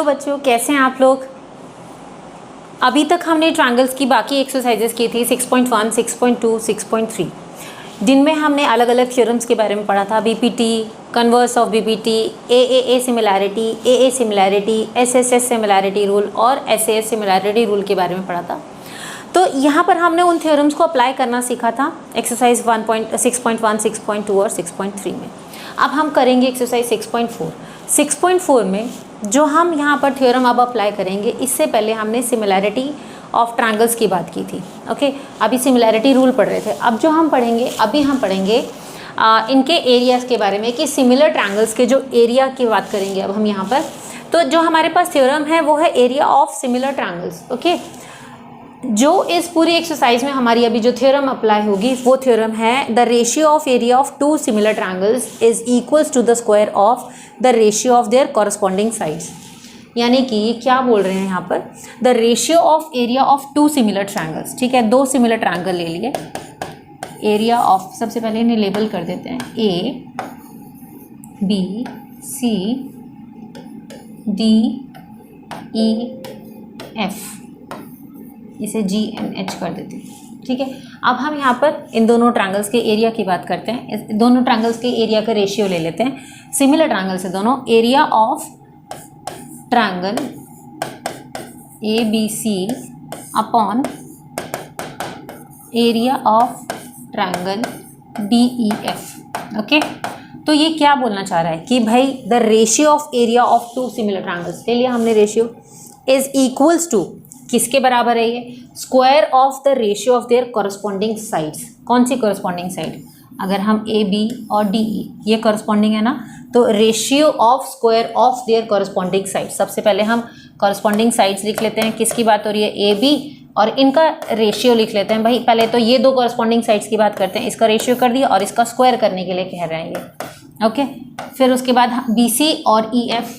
Hello बच्चों, कैसे हैं आप लोग। अभी तक हमने ट्रायंगल्स की बाकी एक्सरसाइजेस की थी 6.1, 6.2, 6.3 जिनमें हमने अलग अलग थ्योरम्स के बारे में पढ़ा था। BPT, converse of BPT, AAA similarity, AA similarity, SSS similarity rule और एसएएस सिमिलैरिटी रूल के बारे में पढ़ा था। तो यहाँ पर हमने उन थ्योरम्स को अप्लाई करना सीखा था एक्सरसाइज 6.1, 6.2 और 6.3 में। अब हम करेंगे एक्सरसाइज 6.4। 6.4 में जो हम यहाँ पर थ्योरम अब अप्लाई करेंगे, इससे पहले हमने सिमिलैरिटी ऑफ ट्रायंगल्स की बात की थी। ओके, अभी सिमिलैरिटी रूल पढ़ रहे थे। अब जो हम पढ़ेंगे, अभी हम पढ़ेंगे इनके एरियाज़ के बारे में कि सिमिलर ट्रायंगल्स के जो एरिया की बात करेंगे अब हम यहाँ पर। तो जो हमारे पास थ्योरम है वो है area of similar triangles. Okay, जो इस पूरी एक्सरसाइज में हमारी अभी जो थ्योरम अप्लाई होगी वो थ्योरम है the ratio of area of two similar triangles is equals to the square of the ratio of their corresponding sides. यानी कि ये क्या बोल रहे हैं यहाँ पर, the ratio of area of two similar triangles. ठीक है, दो सिमिलर ट्रायंगल ले लिए, एरिया ऑफ, सबसे पहले इन्हें लेबल कर देते हैं A B C D E F, इसे जी एन एच कर देते हैं। ठीक है, अब हम यहाँ पर इन दोनों ट्रायंगल्स के एरिया की बात करते हैं। दोनों ट्रायंगल्स के एरिया का रेशियो ले लेते हैं। सिमिलर ट्रायंगल्स है दोनों। Area of triangle A B C upon area of triangle D E F. Okay, तो ये क्या बोलना चाह रहा है कि भाई the ratio of area of two similar triangles ले लिया हमने, रेशियो इज इक्वल्स टू, किसके बराबर है ये, square of the ratio of their corresponding sides. कौन सी कॉरस्पॉन्डिंग साइड, अगर हम ए बी और डी ई ये कॉरस्पॉन्डिंग है ना, तो ratio of square of their corresponding sides. सबसे पहले हम कॉरस्पॉन्डिंग साइड्स लिख लेते हैं, किसकी बात हो रही है, ए बी, और इनका रेशियो लिख लेते हैं। भाई पहले तो ये दो कॉरस्पॉन्डिंग साइड्स की बात करते हैं, इसका रेशियो कर दिया और इसका स्क्वायर करने के लिए कह रहे हैं ये। ओके, फिर उसके बाद बी सी और ई एफ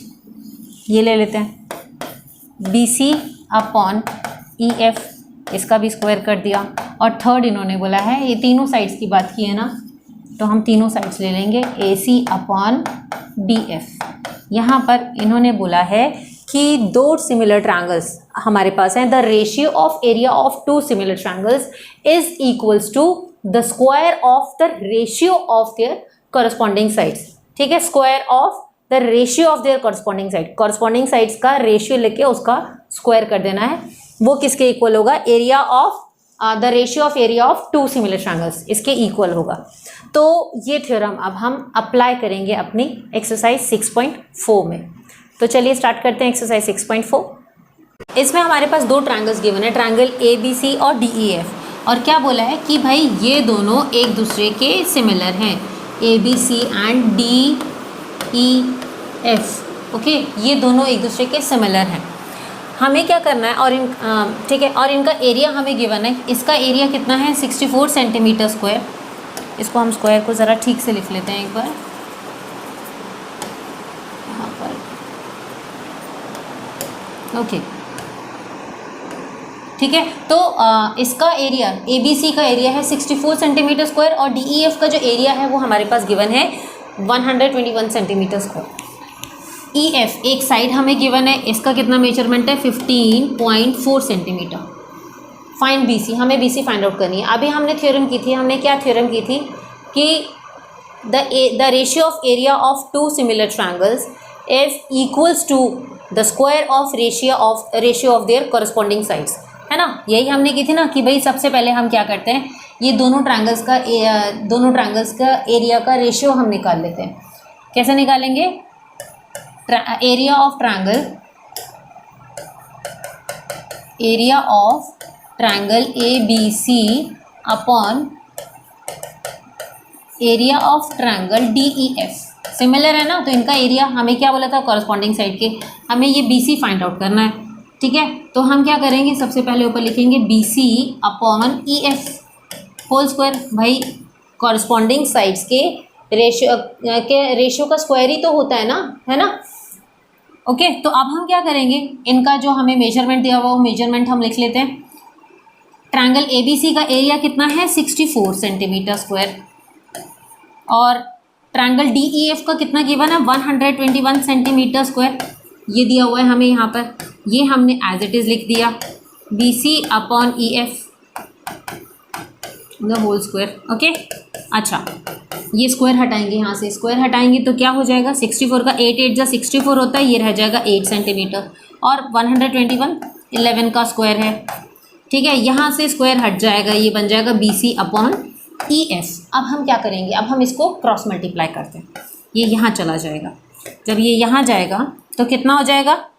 ये ले लेते हैं, B C upon E F, इसका भी स्क्वायर कर दिया। और थर्ड इन्होंने बोला है, ये तीनों साइड्स की बात की है ना, तो हम तीनों साइड्स ले लेंगे, ए सी अपॉन डी एफ। यहाँ पर इन्होंने बोला है कि दो सिमिलर ट्रायंगल्स हमारे पास हैं, the ratio of area of two similar triangles is equals to the square of the ratio of their corresponding sides. ठीक है, square of the ratio of their corresponding side, corresponding sides का ratio लेके उसका square कर देना है। वो किसके इक्वल होगा, area of the ratio of area of two similar triangles, इसके इक्वल होगा। तो ये थ्योरम अब हम अप्लाई करेंगे अपनी एक्सरसाइज 6.4 में। तो चलिए स्टार्ट करते हैं एक्सरसाइज 6.4। इसमें हमारे पास दो ट्रायंगल्स गिवन है, ट्रायंगल ए बी सी और डी ई एफ। और क्या बोला है कि भाई ये दोनों एक दूसरे के सिमिलर हैं, A B C and D E F. Okay, ये दोनों एक दूसरे के सिमिलर हैं। हमें क्या करना है, और ठीक है, और इनका एरिया हमें गिवन है। इसका एरिया कितना है, 64 सेंटीमीटर स्क्वायर। इसको हम स्क्वायर को ज़रा ठीक से लिख लेते हैं एक बार यहाँ पर। ओके, ठीक है, तो इसका एरिया ए बी सी का एरिया है 64 सेंटीमीटर स्क्वायर और डी ई एफ का जो एरिया है वो हमारे पास गिवन है 121 सेंटीमीटर स्क्वायर। ई एफ एक साइड हमें गिवन है, इसका कितना मेजरमेंट है, 15.4 सेंटीमीटर। फाइंड बी सी, हमें बी सी फाइंड आउट करनी है। अभी हमने थ्योरम की थी, हमने क्या थ्योरम की थी कि the ratio of area of two similar triangles is equals to the square of ratio of their corresponding sides, है ना। यही हमने की थी ना कि भाई सबसे पहले हम क्या करते हैं, ये दोनों ट्रायंगल्स का एरिया का रेशियो हम निकाल लेते हैं। कैसे निकालेंगे, area of triangle A B C upon area of triangle D E F. Similar है ना, तो इनका एरिया हमें क्या बोला था, कॉरस्पॉन्डिंग साइड के, हमें ये बी सी फाइंड आउट करना है। ठीक है, तो हम क्या करेंगे, सबसे पहले ऊपर लिखेंगे B C upon E F whole square. भाई कॉरस्पॉन्डिंग साइड्स के रेशियो का स्क्वायर ही तो होता है ना, है ना। ओके, तो अब हम क्या करेंगे, इनका जो हमें मेजरमेंट दिया हुआ वो मेजरमेंट हम लिख लेते हैं। ट्रायंगल ए बी सी का एरिया कितना है, 64 सेंटीमीटर स्क्वायर, और ट्रायंगल डी ई एफ का कितना गिवन है, 121 सेंटीमीटर स्क्वायर। ये दिया हुआ है हमें यहाँ पर, ये हमने एज इट इज़ लिख दिया BC upon EF the whole square. Okay, अच्छा ये स्क्वायर हटाएंगे, यहाँ से स्क्वायर हटाएंगे तो क्या हो जाएगा, 64 का 8 8 जा 64 होता है, ये रह जाएगा 8 सेंटीमीटर, और 121 11 का स्क्वायर है। ठीक है, यहाँ से स्क्वायर हट जाएगा, ये बन जाएगा BC अपॉन EF। अब हम क्या करेंगे, अब हम इसको क्रॉस मल्टीप्लाई करते हैं, ये यहाँ चला जाएगा, जब ये यहाँ जाएगा तो कितना हो जाएगा,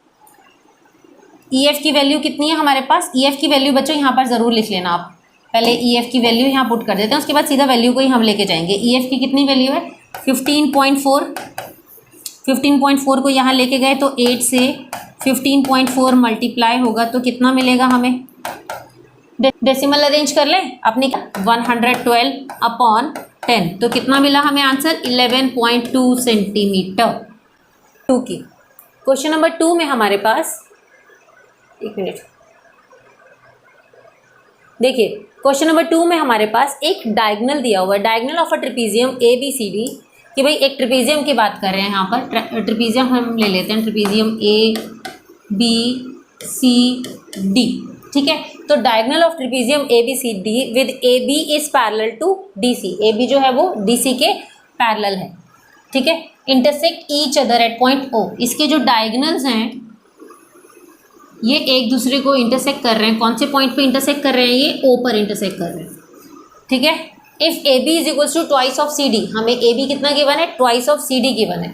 EF की वैल्यू कितनी है हमारे पास, EF की वैल्यू बच्चों यहाँ पर ज़रूर लिख लेना आप, पहले EF की वैल्यू यहाँ पुट कर देते हैं, उसके बाद सीधा वैल्यू को ही हम लेके जाएंगे। EF की कितनी वैल्यू है 15.4, 15.4 को यहाँ लेके गए तो 8 से 15.4 मल्टीप्लाई होगा तो कितना मिलेगा हमें, डेसिमल अरेंज कर लें अपनी, 112 अपॉन 10 तो कितना मिला हमें आंसर, 11.2 सेंटीमीटर। 2 की क्वेश्चन नंबर 2 में हमारे पास, एक मिनट देखिए, क्वेश्चन नंबर 2 में हमारे पास एक डायगोनल दिया हुआ है, diagonal of a trapezium ABCD, कि भाई एक ट्रेपीजियम की बात कर रहे हैं यहाँ पर, ट्रेपीजियम हम ले लेते हैं, ट्रेपीजियम ABCD। ठीक है, तो diagonal of trapezium ABCD with AB is parallel to DC, AB जो है वो DC के पैरेलल है। ठीक है, intersect each other at point O, इसके जो डायगोनल्स हैं ये एक दूसरे को इंटरसेक्ट कर रहे हैं, कौन से पॉइंट पे इंटरसेक्ट कर रहे हैं, ये O पर इंटरसेक्ट कर रहे हैं। ठीक है, if AB is equals to twice of CD, हमें AB कितना गिवन है, ट्वाइस ऑफ CD गिवन है।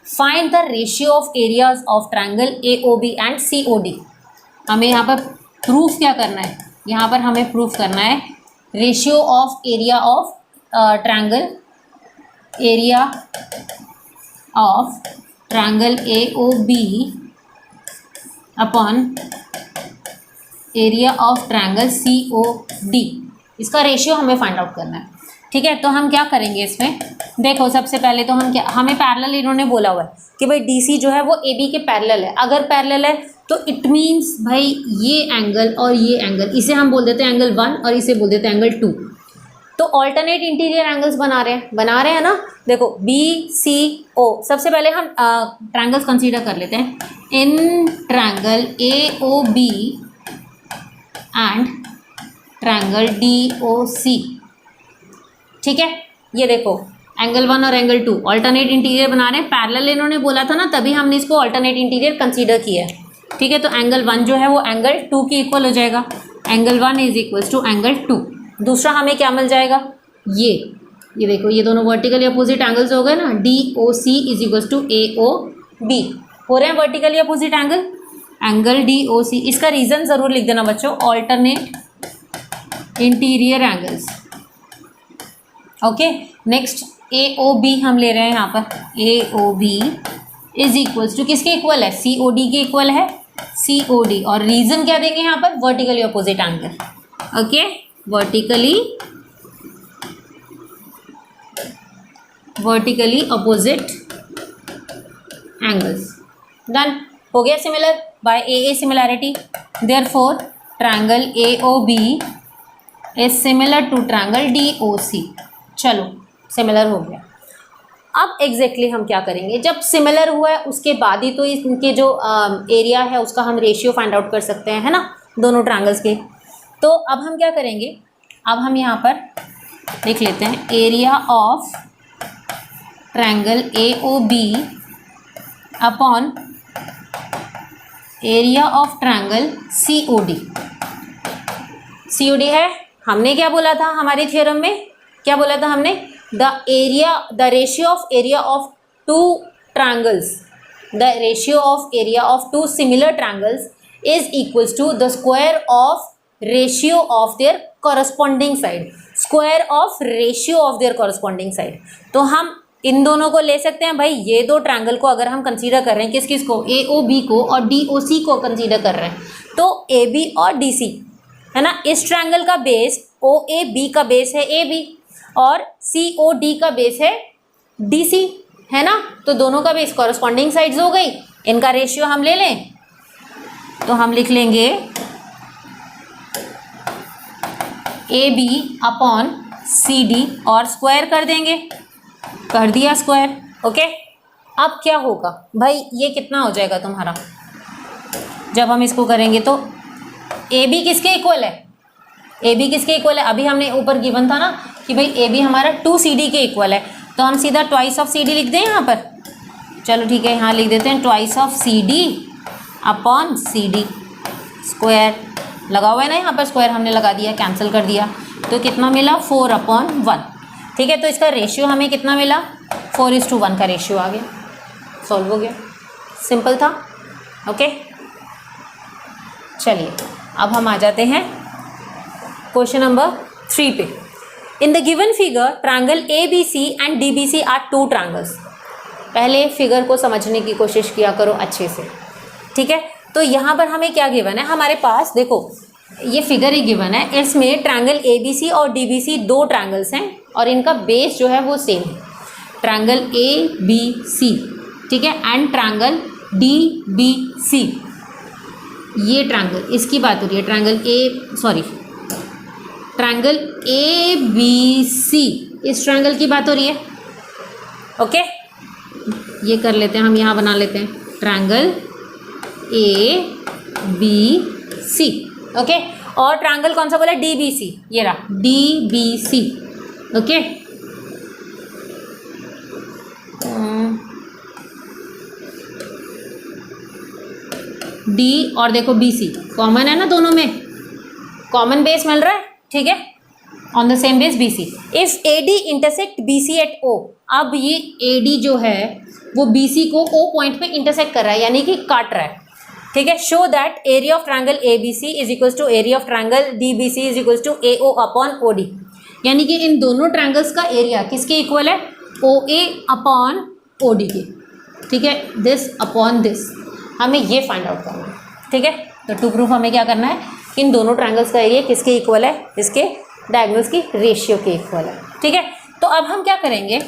Find the ratio of areas of triangle AOB and COD। हमें यहाँ पर प्रूफ क्या करना है, यहाँ पर हमें प्रूफ करना है ratio of area of triangle, area of triangle AOB upon area of triangle COD, इसका रेशियो हमें फाइंड आउट करना है। ठीक है, तो हम क्या करेंगे इसमें, देखो सबसे पहले तो हम क्या, हमें पैरेलल इन्होंने बोला हुआ है कि भाई DC जो है वो AB के पैरेलल है, अगर पैरेलल है तो इट मीन्स भाई ये एंगल और ये एंगल, इसे हम बोल देते हैं एंगल 1 और इसे बोल देते हैं एंगल 2, तो ऑल्टरनेट इंटीरियर एंगल्स बना रहे हैं ना। देखो BCO, सबसे पहले हम ट्रायंगल्स कंसीडर कर लेते हैं, in triangle AOB and triangle DOC। ठीक है, ये देखो एंगल 1 और एंगल 2 ऑल्टरनेट इंटीरियर बना रहे हैं, पैरेलल इन्होंने बोला था ना, तभी हमने इसको ऑल्टरनेट इंटीरियर कंसीडर किया है। ठीक है, तो एंगल 1 जो है वो एंगल 2 के इक्वल हो जाएगा, angle 1 is equals to angle 2। दूसरा हमें क्या मिल जाएगा, ये देखो, ये दोनों वर्टिकली अपोजिट एंगल्स हो गए ना, DOC is equals to AOB, हो रहे हैं vertically opposite angle, angle DOC। इसका रीज़न ज़रूर लिख देना बच्चों, alternate interior angles. Okay, next AOB हम ले रहे हैं यहाँ पर, AOB इज इक्वल्स टू किसके इक्वल है, COD के इक्वल है, COD, और रीज़न क्या देंगे यहाँ पर, vertically opposite angle. Okay, vertically opposite angles, done हो गया। Similar by AA similarity, therefore triangle AOB is similar to triangle DOC। चलो सिमिलर हो गया। अब एग्जैक्टली हम क्या करेंगे, जब सिमिलर हुआ है उसके बाद ही तो इनके जो एरिया है उसका हम रेशियो फाइंड आउट कर सकते हैं, है ना, दोनों ट्रायंगल्स के। तो अब हम क्या करेंगे, अब हम यहाँ पर लिख लेते हैं area of triangle AOB upon area of triangle COD। COD है, हमने क्या बोला था हमारे थ्योरम में, क्या बोला था हमने, the ratio of area of two triangles, the ratio of area of two similar triangles is equals to the square of ratio of their corresponding side, square of ratio of their corresponding side. तो हम इन दोनों को ले सकते हैं भाई, ये दो ट्रायंगल को अगर हम कंसीडर कर रहे हैं, किस को, AOB को और DOC को कंसीडर कर रहे हैं, तो AB और DC है ना, इस ट्रायंगल का बेस OAB का बेस है AB और COD का बेस है DC, है ना, तो दोनों का बेस कॉरस्पॉन्डिंग साइड्स हो गई, इनका रेशियो हम ले लें तो हम लिख लेंगे AB अपॉन CD और स्क्वायर कर देंगे, कर दिया स्क्वायर। ओके, अब क्या होगा भाई, ये कितना हो जाएगा तुम्हारा जब हम इसको करेंगे तो ए बी किसके इक्वल है, ए बी किसके इक्वल है, अभी हमने ऊपर गिवन था ना कि भाई ए बी हमारा 2CD के इक्वल है, तो हम सीधा ट्वाइस ऑफ CD लिख दें यहाँ पर। चलो ठीक है, यहाँ लिख देते हैं twice of CD upon CD square, लगा हुआ है ना यहाँ पर स्क्वायर, हमने लगा दिया, कैंसिल कर दिया, तो कितना मिला 4/1। ठीक है, तो इसका रेशियो हमें कितना मिला 4:1 का रेशियो आ गया, सॉल्व हो गया, सिंपल था। ओके चलिए अब हम आ जाते हैं क्वेश्चन नंबर 3 पे। In the given figure triangle ABC and DBC are 2 triangles. पहले फिगर को समझने की कोशिश किया करो अच्छे से, ठीक है। तो यहाँ पर हमें क्या गिवन है, हमारे पास देखो ये फिगर ही गिवन है, इसमें ट्रायंगल ABC और DBC 2 ट्रायंगल्स हैं और इनका बेस जो है वो सेम है, ट्रायंगल ABC, ठीक है, एंड ट्रायंगल DBC। ये ट्रायंगल, इसकी बात हो रही है, ट्रायंगल ABC, इस ट्रायंगल की बात हो रही है। ओके ये कर लेते हैं हम, यहाँ बना लेते हैं ट्रायंगल ABC। ओके और ट्रायंगल कौन सा बोला, DBC, ये रहा DBC। ओके D और देखो BC कॉमन है ना, दोनों में कॉमन बेस मिल रहा है, ठीक है, on the same base BC। If AD intersect BC at O, अब ये AD जो है वो BC को O पॉइंट पे इंटरसेक्ट कर रहा है, यानी कि काट रहा है, ठीक है। Show that area of triangle ABC is equals to area of triangle DBC is equals to AO upon OD, यानी कि इन दोनों ट्रायंगल्स का एरिया किसके इक्वल है, OA अपॉन OD के, ठीक है, दिस अपॉन दिस, हमें ये फाइंड आउट करना है, ठीक है। तो टू प्रूफ हमें क्या करना है, इन दोनों ट्रायंगल्स का एरिया किसके इक्वल है, इसके डायगोनल्स की रेशियो के इक्वल है, ठीक है। तो अब हम क्या करेंगे,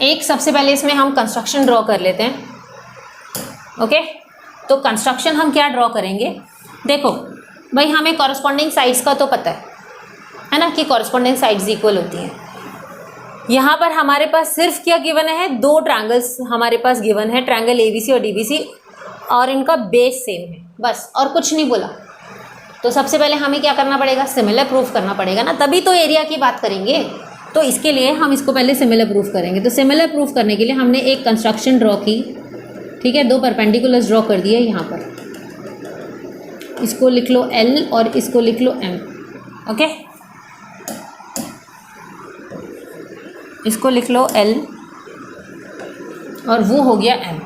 एक सबसे पहले इसमें हम कंस्ट्रक्शन ड्रॉ कर लेते हैं। ओके तो कंस्ट्रक्शन हम क्या ड्रॉ करेंगे, देखो भाई हमें कॉरस्पॉन्डिंग साइड्स का तो पता है ना, कि कॉरस्पॉन्डिंग साइड्स इक्वल होती हैं। यहाँ पर हमारे पास सिर्फ क्या गिवन है, 2 ट्रायंगल्स हमारे पास गिवन है, ट्रायंगल ABC और DBC, और इनका बेस सेम है, बस और कुछ नहीं बोला। तो सबसे पहले हमें क्या करना पड़ेगा, सिमिलर प्रूफ करना पड़ेगा ना, तभी तो एरिया की बात करेंगे। तो इसके लिए हम इसको पहले सिमिलर प्रूफ करेंगे। तो सिमिलर प्रूफ करने के लिए हमने एक कंस्ट्रक्शन ड्रॉ की, ठीक है, 2 परपेंडिकुलर्स ड्रॉ कर दिए यहाँ पर, इसको लिख लो L और इसको लिख लो M। ओके इसको लिख लो L और वो हो गया M,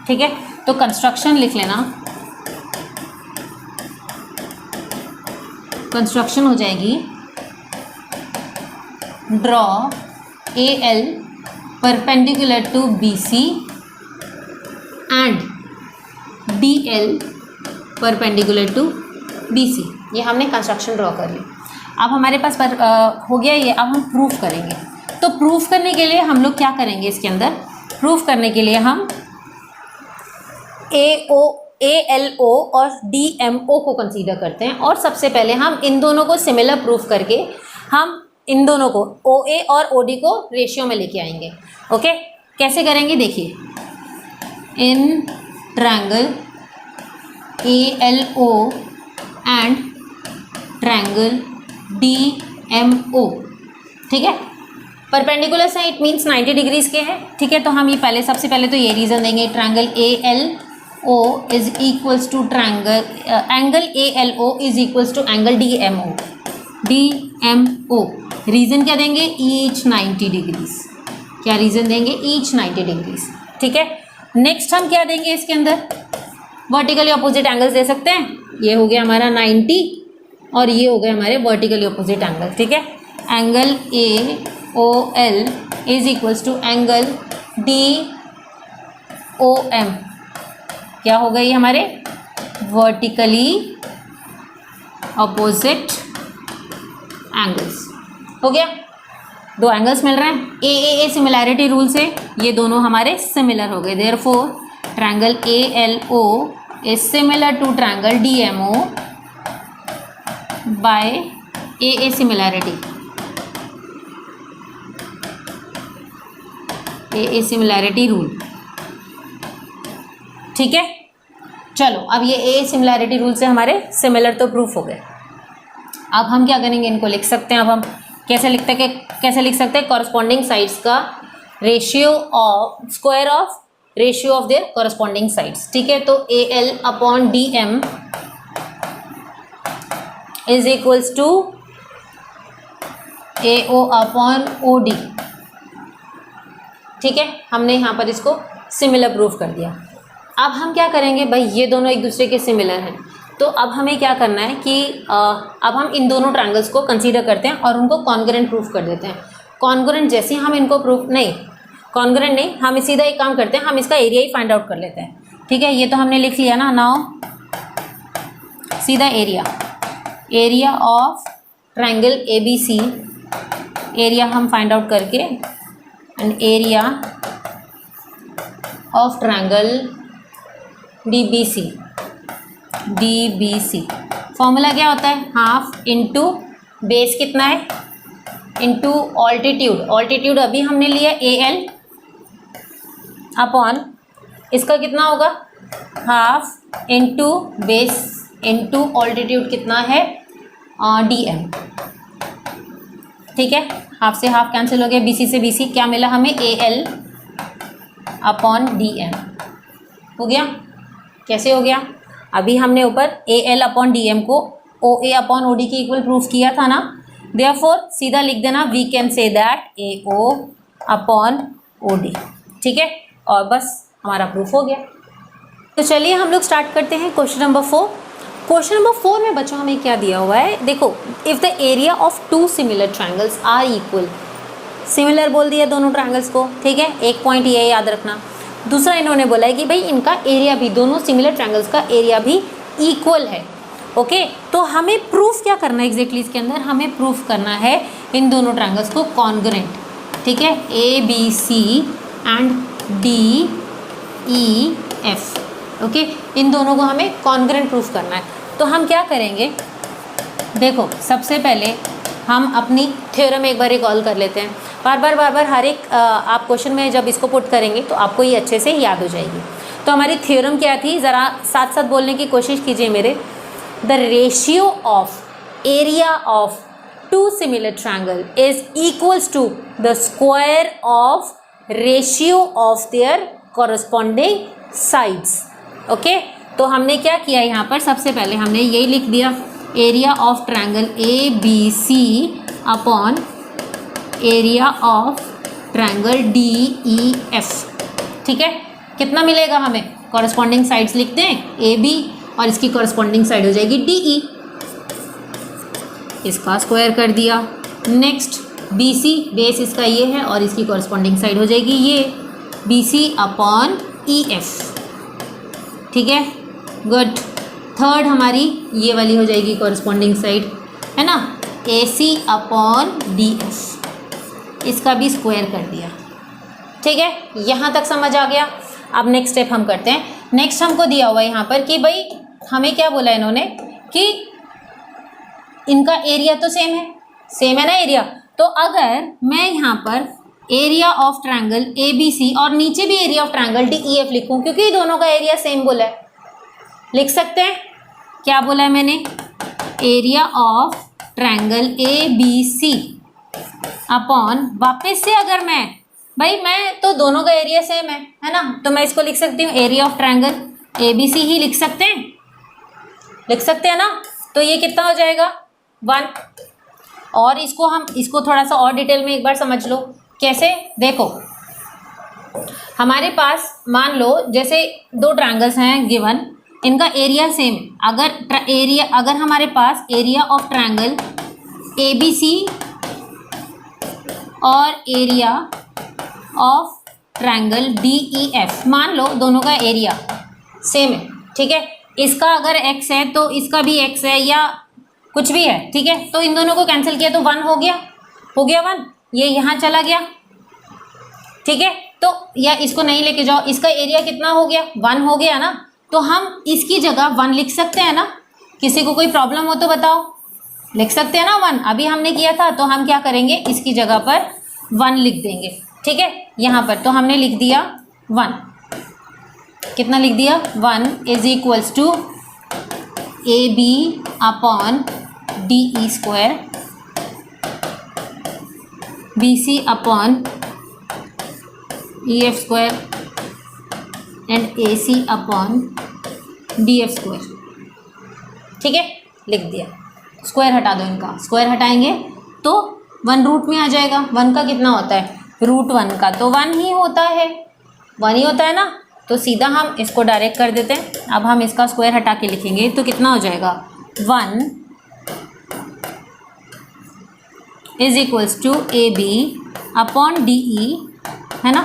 ठीक है। तो कंस्ट्रक्शन लिख लेना, कंस्ट्रक्शन हो जाएगी draw AL perpendicular to BC and DL perpendicular to BC। ये हमने कंस्ट्रक्शन ड्रॉ कर ली। अब हमारे पास हो गया ये, अब हम प्रूफ करेंगे। तो प्रूफ करने के लिए हम लोग क्या करेंगे, इसके अंदर प्रूफ करने के लिए हम ALO और DMO को कंसीडर करते हैं, और सबसे पहले हम इन दोनों को सिमिलर प्रूफ करके हम इन दोनों को OA और OD को रेशियो में लेके आएंगे। ओके कैसे करेंगे, देखिए, in triangle ALO and triangle DMO, ठीक है, परपेंडिकुलर है, इट मीन्स 90 डिग्रीज के हैं, ठीक है। तो हम ये पहले सबसे पहले तो ये रीज़न देंगे, triangle ALO is equals to triangle angle ALO is equals to angle DMO। Reason क्या देंगे, ईच 90 डिग्रीज, क्या रीज़न देंगे, ईच 90 डिग्रीज, ठीक है। नेक्स्ट हम क्या देंगे, इसके अंदर वर्टिकली अपोजिट एंगल्स दे सकते हैं, ये हो गया हमारा 90 और ये हो गए हमारे वर्टिकली अपोजिट एंगल, ठीक है। Angle AOL is equals to angle DOM, क्या हो गई हमारे वर्टिकली अपोजिट एंगल्स, हो गया, 2 एंगल्स मिल रहे हैं, AAA सिमिलैरिटी रूल से ये दोनों हमारे सिमिलर हो गए। Therefore triangle ALO is similar to triangle DMO by AA similarity. A similarity rule. ठीक है, चलो अब ये ए सिमिलैरिटी रूल से हमारे सिमिलर तो प्रूफ हो गए। अब हम क्या करेंगे, इनको लिख सकते हैं। अब हम कैसे लिख सकते हैं कॉरस्पॉन्डिंग साइड्स का ratio of square of ratio of their corresponding sides. ठीक है, तो A L upon D M is equals to A O upon O D. ठीक है, हमने यहाँ पर इसको सिमिलर प्रूफ कर दिया। अब हम क्या करेंगे भाई, ये दोनों एक दूसरे के सिमिलर हैं, तो अब हमें क्या करना है कि अब हम इन दोनों ट्रायंगल्स को कंसीडर करते हैं और उनको कॉन्ग्रुएंट प्रूफ कर देते हैं। कॉन्ग्रुएंट जैसे हम इनको प्रूफ नहीं, कॉन्ग्रुएंट नहीं, हम सीधा एक काम करते हैं, हम इसका एरिया ही फाइंड आउट कर लेते हैं। ठीक है, ये तो हमने लिख लिया ना। नाउ सीधा area of triangle A B C, area हम फाइंड आउट करके, and area of triangle D B C, formula क्या होता है, हाफ इंटू बेस कितना है इंटू ऑल्टीट्यूड। ऑल्टीट्यूड अभी हमने लिया ए एल अपॉन इसका कितना होगा, half into base into altitude कितना है डी एम। ठीक है, हाफ से हाफ कैंसिल हो गया, बी सी से बी सी, क्या मिला हमें, A L upon D M हो गया। कैसे हो गया, अभी हमने ऊपर A L upon D M को O A upon O D के इक्वल प्रूफ किया था ना, देयरफॉर सीधा लिख देना we can say that A O upon O D. ठीक है, और बस हमारा प्रूफ हो गया। तो चलिए हम लोग स्टार्ट करते हैं क्वेश्चन नंबर 4। क्वेश्चन नंबर 4 में बच्चों हमें क्या दिया हुआ है, देखो, if the area of two similar triangles are equal, similar बोल दिया दोनों ट्रायंगल्स को। ठीक है, एक पॉइंट ये याद रखना। दूसरा इन्होंने बोला है कि भाई इनका एरिया भी, दोनों सिमिलर ट्रायंगल्स का एरिया भी इक्वल है। ओके, तो हमें प्रूफ क्या करना है एग्जैक्टली, इसके अंदर हमें प्रूफ करना है इन दोनों ट्रायंगल्स को कॉन्ग्रुएंट। ठीक है, A B C and D E F. Okay, इन दोनों को हमें कॉन्ग्रुएंट प्रूफ करना है। तो हम क्या करेंगे, देखो, सबसे पहले हम अपनी थ्योरम एक बार रिकॉल कर लेते हैं। बार बार हर एक आप क्वेश्चन में जब इसको पुट करेंगे तो आपको ये अच्छे से याद हो जाएगी। तो हमारी थ्योरम क्या थी, ज़रा साथ साथ बोलने की कोशिश कीजिए मेरे। The ratio of area of two similar triangle is equals to the square of ratio of their corresponding sides. Okay, तो हमने क्या किया यहाँ पर, सबसे पहले हमने यही लिख दिया, area of triangle A B C upon area of triangle D E F. ठीक है, कितना मिलेगा हमें, कॉरस्पॉन्डिंग साइड्स लिखते हैं ए बी और इसकी कॉरस्पॉन्डिंग साइड हो जाएगी डी ई, इसका स्क्वायर कर दिया। नेक्स्ट बी सी, बेस इसका ये है और इसकी कॉरस्पॉन्डिंग साइड हो जाएगी ये B C upon E F. ठीक है, गुड। थर्ड हमारी ये वाली हो जाएगी कॉरस्पॉन्डिंग साइड, है ना, ए सी अपॉन डी एफ, इसका भी स्क्वायर कर दिया। ठीक है, यहाँ तक समझ आ गया। अब नेक्स्ट स्टेप हम करते हैं। नेक्स्ट हमको दिया हुआ है यहाँ पर कि भाई हमें क्या बोला इन्होंने कि इनका एरिया तो सेम है ना एरिया। तो अगर मैं यहाँ पर area of triangle A B C और नीचे भी area of triangle D E F लिखूँ, क्योंकि दोनों का एरिया सेम बोला है, लिख सकते हैं। क्या बोला है मैंने, area of triangle A B C upon, वापस से अगर मैं तो दोनों का एरिया सेम है ना, तो मैं इसको लिख सकती हूँ area of triangle A B C ही लिख सकते हैं ना। तो ये कितना हो जाएगा 1। और इसको थोड़ा सा और डिटेल में एक बार समझ लो। कैसे, देखो, हमारे पास मान लो जैसे दो ट्रायंगल्स हैं गिवन, इनका एरिया सेम। अगर हमारे पास area of triangle A B C और area of triangle D E F, मान लो दोनों का एरिया सेम है। ठीक है, इसका अगर x है तो इसका भी x है या कुछ भी है। ठीक है, तो इन दोनों को कैंसिल किया तो 1 हो गया 1, ये यहाँ चला गया। ठीक है, तो या इसको नहीं लेके जाओ, इसका एरिया कितना हो गया 1 हो गया ना, तो हम इसकी जगह 1 लिख सकते हैं ना। किसी को कोई प्रॉब्लम हो तो बताओ, लिख सकते हैं ना 1। अभी हमने किया था, तो हम क्या करेंगे, इसकी जगह पर 1 लिख देंगे। ठीक है, यहाँ पर तो हमने लिख दिया 1, कितना लिख दिया 1 is equals to A B upon D E square B C upon E F square and A C upon D F square. ठीक है, लिख दिया। स्क्वायर हटा दो, इनका स्क्वायर हटाएंगे तो 1 रूट में आ जाएगा। 1 का कितना होता है, रूट 1 का तो 1 ही होता है, 1 ही होता है ना, तो सीधा हम इसको डायरेक्ट कर देते हैं। अब हम इसका स्क्वायर हटा के लिखेंगे तो कितना हो जाएगा 1 is equals to A B upon D E, है ना,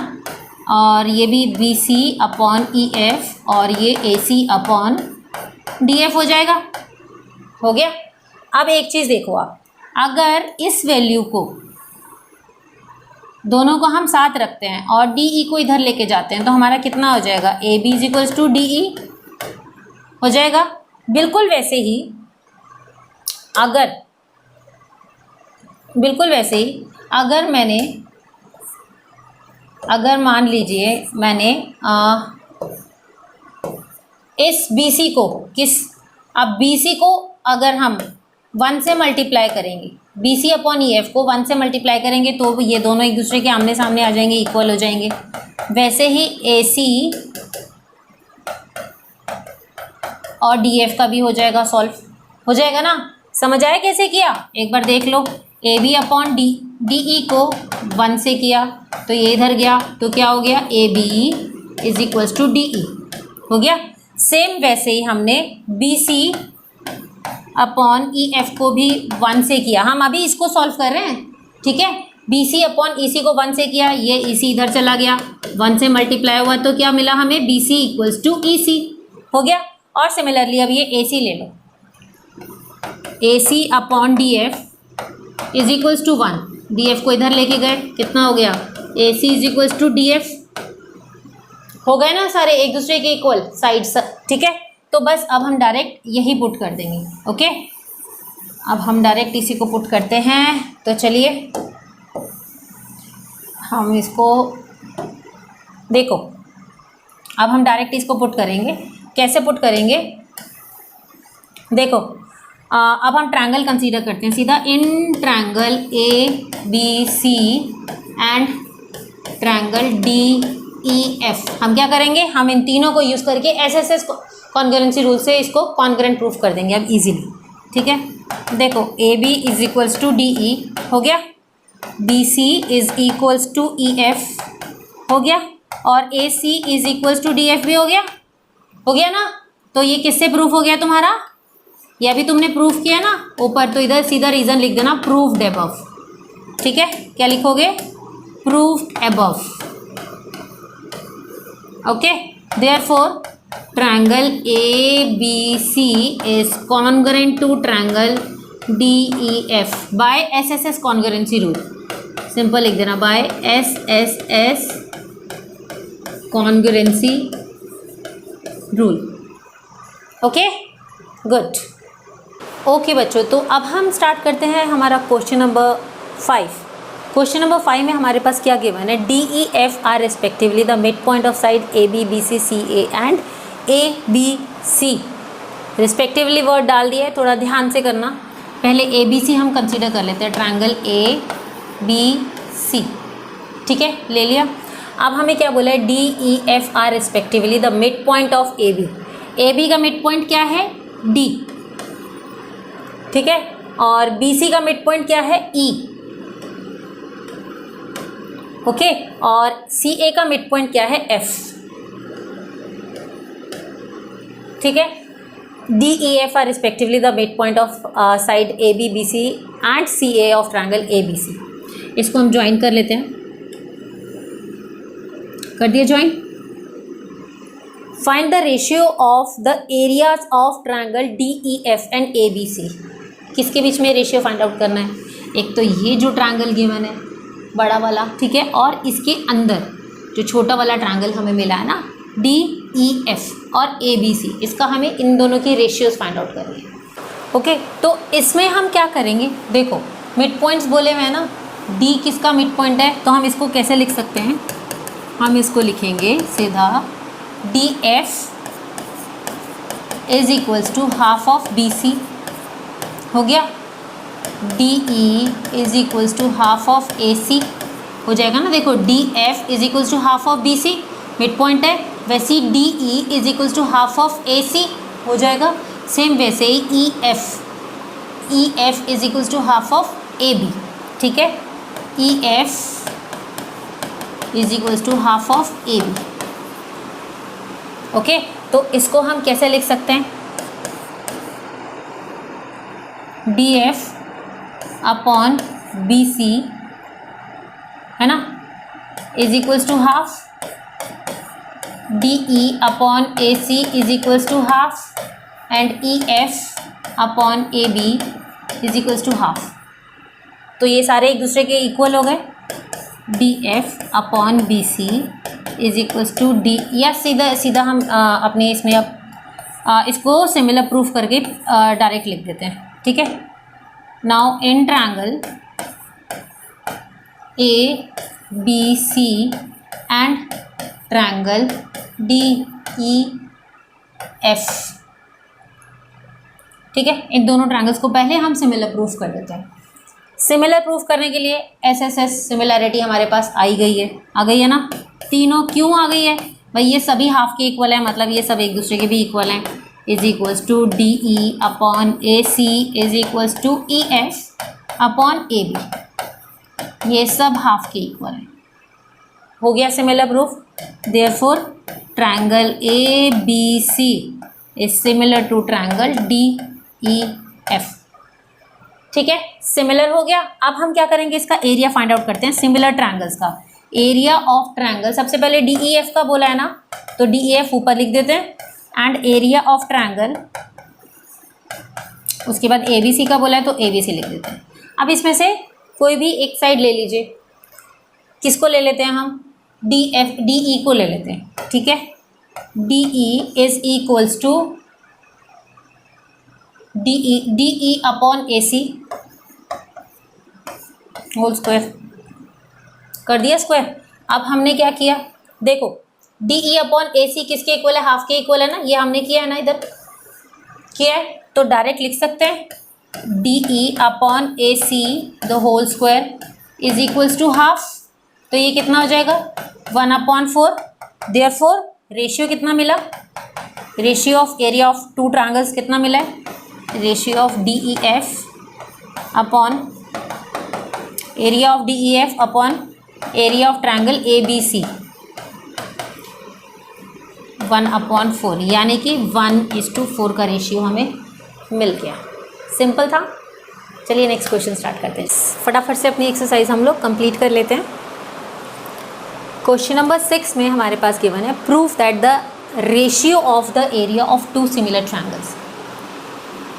और ये भी B C upon E F और ये A C upon D F हो जाएगा। हो गया। अब एक चीज़ देखो आप, अगर इस वैल्यू को दोनों को हम साथ रखते हैं और डी ई को इधर लेके जाते हैं तो हमारा कितना हो जाएगा, A B is equals to D E हो जाएगा। बिल्कुल वैसे ही अगर मान लीजिए मैंने इस बी सी को अब बी सी को अगर हम 1 से मल्टीप्लाई करेंगे, B C upon E F को 1 से मल्टीप्लाई करेंगे तो ये दोनों एक दूसरे के आमने सामने आ जाएंगे, इक्वल हो जाएंगे। वैसे ही ए सी और डी एफ का भी हो जाएगा, सॉल्व हो जाएगा ना। समझ आया कैसे किया, एक बार देख लो। A B upon D E को 1 से किया तो ये इधर गया तो क्या हो गया, A B is equals to D E हो गया। सेम वैसे ही हमने B C upon E F को भी 1 से किया, हम अभी इसको सॉल्व कर रहे हैं। ठीक है, बी सी अपॉन ई सी को 1 से किया, ये ई सी इधर चला गया, 1 से मल्टीप्लाई हुआ तो क्या मिला हमें, B C equals to E C हो गया। और सिमिलरली अब ये ए सी ले लो, A C upon D F is equals to 1, D F को इधर लेके गए, कितना हो गया, A C is equals to D F हो गए ना, सारे एक दूसरे के इक्वल साइड्स। ठीक है, तो बस अब हम डायरेक्ट यही पुट कर देंगे। ओके, अब हम डायरेक्ट इसी को पुट करते हैं। तो चलिए हम इसको देखो, अब हम डायरेक्ट इसको पुट करेंगे। कैसे पुट करेंगे देखो, अब हम ट्रायंगल कंसीडर करते हैं सीधा। In triangle A B C and triangle D E F हम क्या करेंगे, हम इन तीनों को यूज़ करके एस कॉन्करेंसी रूल से इसको कॉन्करेंट प्रूफ कर देंगे अब इजीली। ठीक है, देखो A B is equals to D E हो गया, B C is equals to E F हो गया, और A C is equals to D F भी हो गया ना। तो ये किससे प्रूफ हो गया तुम्हारा, ये अभी तुमने प्रूफ किया ना ऊपर, तो इधर सीधा रीज़न लिख देना, प्रूव्ड अबव। ठीक है, क्या लिखोगे, proved above. Okay, therefore triangle A B C is congruent to triangle D E F by S S S congruency rule. Simple लिख देना, by S S S congruency rule. Okay, good. Okay बच्चों, तो अब हम start करते हैं हमारा question number 5। Question number 5 में हमारे पास क्या गिवन है, D E F are respectively the mid point of side A B B C C A and A B C respectively word डाल दिया है। थोड़ा ध्यान से करना, पहले ए बी सी हम कंसीडर कर लेते हैं, ट्रायंगल ए बी सी। ठीक है, ले लिया। अब हमें क्या बोला है, D E F are respectively the mid point of A B. A B का मिड पॉइंट क्या है, डी। ठीक है, और बी सी का मिड पॉइंट क्या है, ई। ओके, और सी ए का मिड पॉइंट क्या है, एफ। ठीक है, D E F are respectively the mid point of side A B B C and C A of triangle A B C. इसको हम ज्वाइन कर लेते हैं, कर दिया join. Find the ratio of the areas of triangle D E F and A B C. किसके बीच में रेशियो फाइंड आउट करना है, एक तो ये जो ट्रायंगल गिवन है बड़ा वाला, ठीक है, और इसके अंदर जो छोटा वाला ट्रायंगल हमें मिला है ना, डी ई एफ और ए बी सी, इसका हमें इन दोनों की रेशियोज फाइंड आउट करनी है। ओके, तो इसमें हम क्या करेंगे, देखो मिड पॉइंट्स बोले हुए हैं ना, डी किसका मिड पॉइंट है, तो हम इसको कैसे लिख सकते हैं, हम इसको लिखेंगे सीधा D F is equals to half of B C, हो गया। D E is equals to half of A C, हो जाएगा ना। देखो D F is equals to half of B C, mid point है, वैसे ही D E is equals to half of A C हो जाएगा। सेम वैसे ही E F is equals to half of A B, ठीक है। E F is equals to half of A B, okay. तो इसको हम कैसे लिख सकते हैं, D F upon B C, है ना, is equals to half, D E upon A C is equals to half, and E F upon A B is equals to half. तो ये सारे एक दूसरे के इक्वल हो गए। D F upon B C is equals to D, या सीधा सीधा हम अपने इसमें अब इसको सिमिलर प्रूफ करके डायरेक्ट लिख देते हैं, ठीक है। Now in triangle A B C and triangle D E F, ठीक है। इन दोनों ट्रायंगल्स को पहले हम सिमिलर प्रूफ कर देते हैं। सिमिलर प्रूफ करने के लिए एस एस एस सिमिलैरिटी हमारे पास आ गई है ना। तीनों क्यों आ गई है भाई, ये सभी हाफ के इक्वल है, मतलब ये सब एक दूसरे के भी इक्वल हैं। Is equals to D E upon A C is equals to E F upon A B, ये सब हाफ के इक्वल हैं। हो गया similar proof. Therefore triangle A B C is similar to triangle D E F, ठीक है। Similar हो गया। अब हम क्या करेंगे, इसका एरिया फाइंड आउट करते हैं सिमिलर ट्रायंगल्स का। एरिया ऑफ ट्रायंगल, सबसे पहले डी ई एफ का बोला है ना, तो डी ई एफ ऊपर लिख देते हैं, एंड एरिया ऑफ ट्रायंगल, उसके बाद ए बी सी का बोला है तो ए बी सी लिख देते हैं। अब इसमें से कोई भी एक साइड ले लीजिए, किसको ले लेते हैं हम, डी एफ, डी ई को ले लेते हैं, ठीक है। D E is equals to D E upon A C whole square, कर दिया स्क्वायर। अब हमने क्या किया, देखो डी ई अपॉन ए सी किसके इक्वल है, हाफ के इक्वल है ना, ये हमने किया है ना, इधर किया है, तो डायरेक्ट लिख सकते हैं D E upon A C the whole square is equals to half. तो ये कितना हो जाएगा 1/4। देयरफॉर रेशियो कितना मिला, ratio of area of two triangles कितना मिला है, ratio of D E F upon area of D E F upon area of triangle A B C 1/4, यानी कि 1:4 का रेशियो हमें मिल गया। सिंपल था। चलिए नेक्स्ट क्वेश्चन स्टार्ट करते हैं। फटाफट से अपनी एक्सरसाइज हम लोग कंप्लीट कर लेते हैं। क्वेश्चन नंबर 6 में हमारे पास गिवन है, proof that the ratio of the area of two similar triangles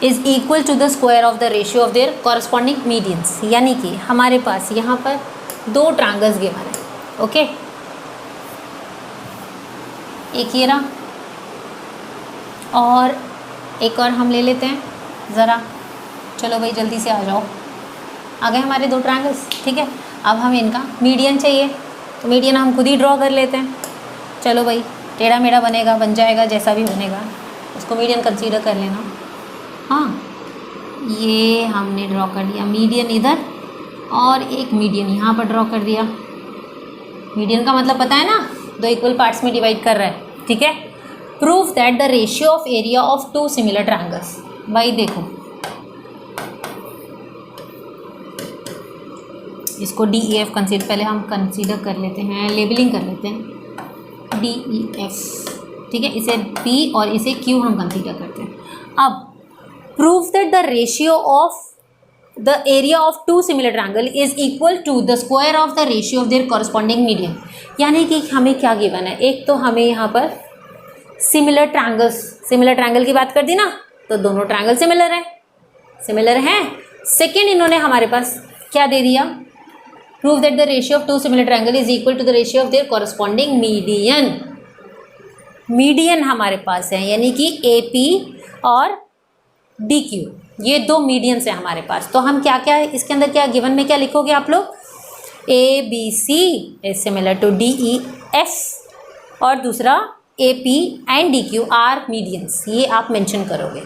is equal to the square of the ratio of their corresponding medians. यानी कि हमारे पास यहाँ पर दो ट्रायंगल्स गिवन है, ओके। एक ये रहा और एक और हम ले लेते हैं ज़रा, चलो भाई जल्दी से आ जाओ। आ गए हमारे दो ट्रायंगल्स, ठीक है। अब हमें इनका मीडियन चाहिए, तो मीडियन हम खुद ही ड्रॉ कर लेते हैं। चलो भाई, टेढ़ा मेढ़ा बनेगा, बन जाएगा, जैसा भी बनेगा उसको मीडियन कंसीडर कर लेना। हाँ, ये हमने ड्रॉ कर दिया मीडियन इधर, और एक मीडियन यहाँ पर ड्रॉ कर दिया। मीडियन का मतलब पता है ना, दो इक्वल पार्ट्स में डिवाइड कर रहा है, ठीक है। Proof that the ratio of area of two similar triangles. भाई देखो, इसको डी ई एफ कंसीडर, पहले हम कंसीडर कर लेते हैं, लेबलिंग कर लेते हैं डी ई एफ, ठीक है। इसे पी और इसे क्यू हम कंसीडर करते हैं। अब proof that the ratio of the area of two similar triangle is equal to the square of the ratio of their corresponding median. यानी कि हमें क्या गिवन है, एक तो हमें यहाँ पर सिमिलर ट्रायंगल की बात कर दी ना, तो दोनों ट्रायंगल सिमिलर हैं। सेकेंड इन्होंने हमारे पास क्या दे दिया, prove that the ratio of two similar triangle is equal to the ratio of their corresponding median. Median हमारे पास है, यानी कि ए पी और डी क्यू, ये दो मीडियंस हैं हमारे पास। तो हम क्या क्या इसके अंदर क्या गिवन में क्या लिखोगे आप लोग, ABC is similar to DEF, और दूसरा AP and DQ are medians, ये आप मेंशन करोगे।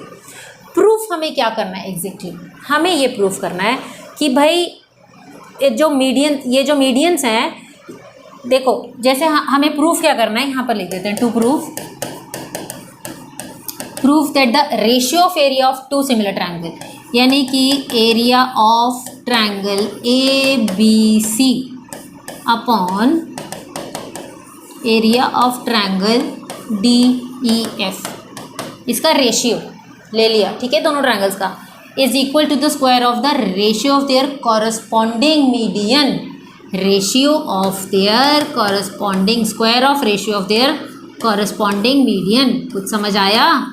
प्रूफ हमें क्या करना है एग्जैक्टली, हमें ये प्रूफ करना है कि भाई ये जो मीडियंस हैं, देखो जैसे हमें प्रूफ क्या करना है, यहाँ पर लिख देते हैं to proof that the ratio of area of two similar triangle, यानी कि area of triangle ABC upon area of triangle DEF, इसका रेशियो ले लिया, ठीक है, दोनों ट्रायंगल्स का, is equal to the square of the ratio of their corresponding median, ratio of their corresponding, square of ratio of their corresponding median. कुछ समझ आया?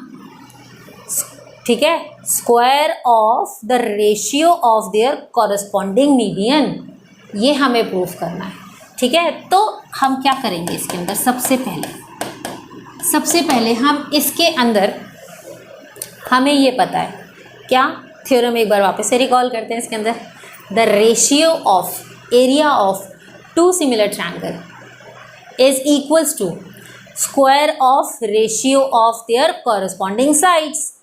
ठीक है, square of the ratio of their corresponding median, ये हमें proof करना है। ठीक है, तो हम क्या करेंगे इसके अंदर, सबसे पहले हम इसके अंदर, हमें ये पता है क्या, थ्योरम एक बार वापस से रिकॉल करते हैं इसके अंदर, the ratio of area of two similar triangle is equals to square of ratio of their corresponding sides,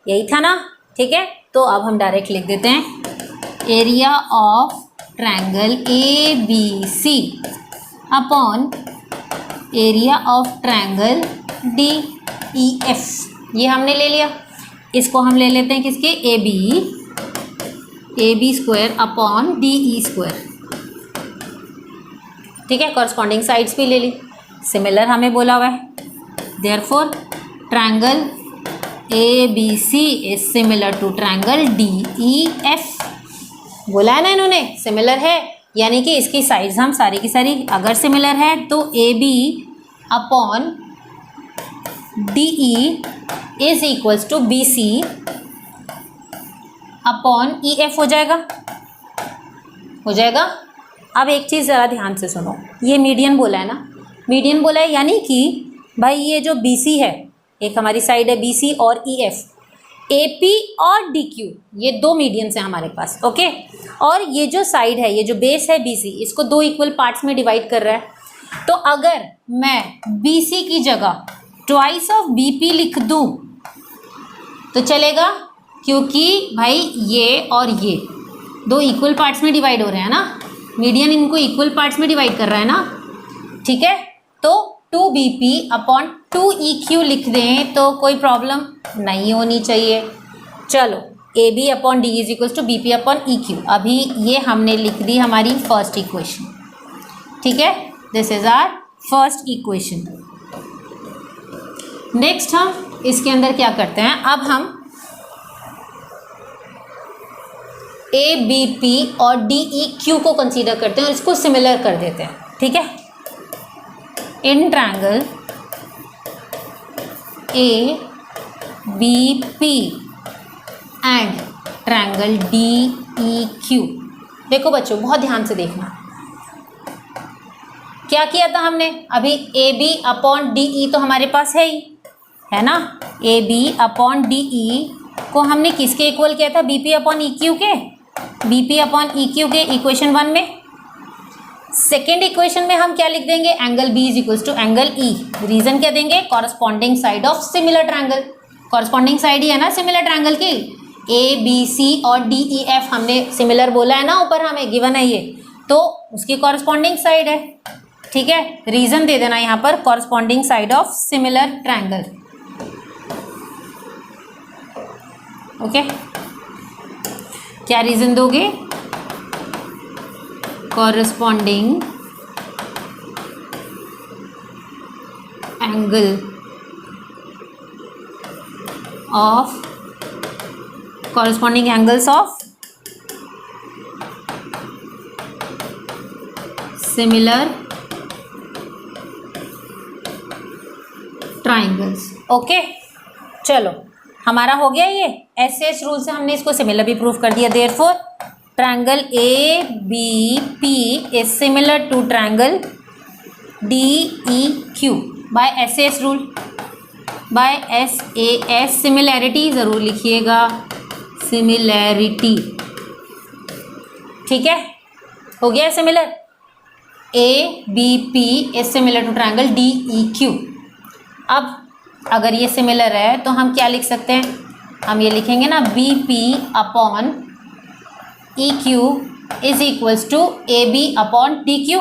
यही था ना। ठीक है, तो अब हम डायरेक्ट लिख देते हैं area of triangle ABC upon area of triangle DEF, ये हमने ले लिया। इसको हम ले लेते हैं किसके, AB square upon DE square, ठीक है, कॉरस्पॉन्डिंग साइड्स भी ले ली, सिमिलर हमें बोला हुआ है, therefore triangle ABC is similar to triangle DEF, बोला है ना इन्होंने, सिमिलर है, यानी कि इसकी साइड्स हम सारी की सारी अगर सिमिलर है तो AB upon DE is equals to BC upon EF हो जाएगा। अब एक चीज़ ज़रा ध्यान से सुनो, ये मीडियन बोला है ना, मीडियन बोला है, यानी कि भाई ये जो BC है, एक हमारी साइड है BC और EF, AP और DQ, ये दो मीडियंस हैं हमारे पास, ओके। और ये जो साइड है, ये जो बेस है BC, इसको दो इक्वल पार्ट्स में डिवाइड कर रहा है। तो अगर मैं BC की जगह ट्वाइस ऑफ BP लिख दूँ तो चलेगा, क्योंकि भाई ये और ये दो इक्वल पार्ट्स में डिवाइड हो रहे हैं ना, मीडियन इनको इक्वल पार्ट्स में डिवाइड कर रहा है ना। ठीक है, तो 2BP अपॉन 2EQ लिख दें तो कोई प्रॉब्लम नहीं होनी चाहिए। चलो, AB upon D is equals to BP upon EQ, अभी ये हमने लिख दी हमारी फर्स्ट इक्वेशन। ठीक है, this is our first equation. Next हम इसके अंदर क्या करते हैं, अब हम ABP और DEQ को कंसीडर करते हैं और इसको सिमिलर कर देते हैं। ठीक है, in triangle ABP and triangle DEQ, देखो बच्चों बहुत ध्यान से देखना, क्या किया था हमने, अभी AB अपॉन DE तो हमारे पास है ही, है ना। AB अपॉन DE को हमने किसके इक्वल किया था, BP अपॉन EQ के, BP अपॉन EQ के इक्वेशन 1 में। सेकेंड इक्वेशन में हम क्या लिख देंगे, angle B is equals to angle E, reason क्या देंगे, corresponding side of similar triangle, corresponding side ही है ना सिमिलर ट्रायंगल की, ABC और DEF हमने सिमिलर बोला है ना, ऊपर हमें गिवन है ये, तो उसकी कॉरस्पॉन्डिंग साइड है। ठीक है, रीजन दे देना यहाँ पर, corresponding side of similar triangle. Okay, क्या रीजन दोगे, corresponding angle of, corresponding angles of similar triangles. Okay, चलो हमारा हो गया ये, एसएस रूल से हमने इसको सिमिलर भी प्रूव कर दिया। Therefore triangle ABP is similar to triangle DEQ by SS rule, by SAS, similarity ज़रूर लिखिएगा, सिमिलैरिटी। ठीक है, हो गया similar. ABP is similar to triangle DEQ। अब अगर ये सिमिलर है तो हम क्या लिख सकते हैं, हम ये लिखेंगे ना BP upon EQ is equals to AB upon DQ,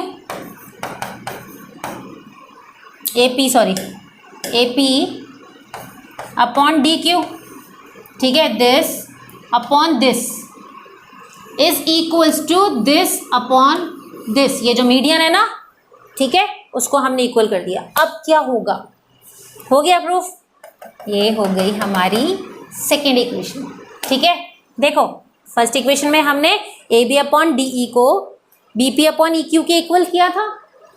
AP upon DQ, ठीक है। This upon this is equals to this upon this, ये जो मीडियन है ना, ठीक है, उसको हमने इक्वल कर दिया। अब क्या होगा, हो गया प्रूफ, ये हो गई हमारी सेकेंड इक्वेशन, ठीक है। देखो फर्स्ट इक्वेशन में हमने AB अपॉन DE को BP अपॉन EQ के इक्वल किया था,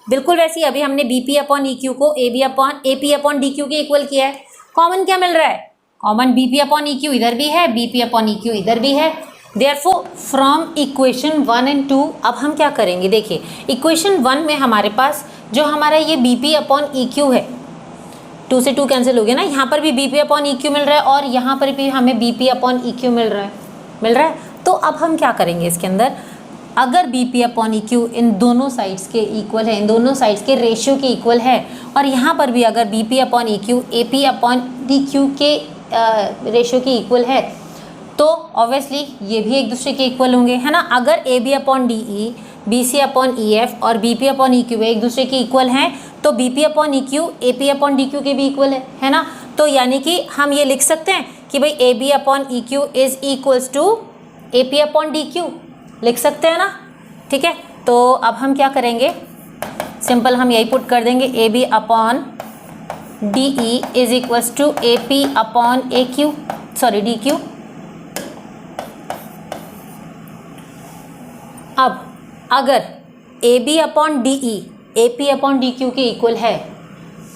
बिल्कुल वैसे ही अभी हमने BP अपॉन EQ को AP अपॉन DQ के इक्वल किया है। कॉमन क्या मिल रहा है, कॉमन BP अपॉन EQ इधर भी है, BP अपॉन EQ इधर भी है। देयरफॉर फ्रॉम इक्वेशन 1 एंड 2 अब हम क्या करेंगे, देखिए इक्वेशन 1 में हमारे पास जो हमारा ये BP अपॉन EQ है, 2 से 2 कैंसिल हो गया ना, यहाँ पर भी BP अपॉन EQ मिल रहा है और यहाँ पर भी हमें BP अपॉन EQ मिल रहा है। तो अब हम क्या करेंगे इसके अंदर, अगर BP अपॉन EQ इन दोनों साइड्स के इक्वल है, इन दोनों साइड्स के रेशियो के इक्वल है, और यहाँ पर भी अगर BP upon EQ AP upon DQ के रेशियो के इक्वल है, तो ऑब्वियसली ये भी एक दूसरे के इक्वल होंगे, है ना। अगर AB upon DE, BC upon EF और BP अपॉन EQ एक दूसरे के इक्वल हैं, तो BP upon EQ AP upon DQ के भी इक्वल है ना। तो यानी कि हम ये लिख सकते हैं कि भाई AB upon EQ is equals to AP upon DQ, लिख सकते हैं ना, ठीक है। तो अब हम क्या करेंगे, सिंपल हम यही पुट कर देंगे, AB upon DE is equals to AP upon DQ। अब अगर AB upon DE AP upon DQ के इक्वल है,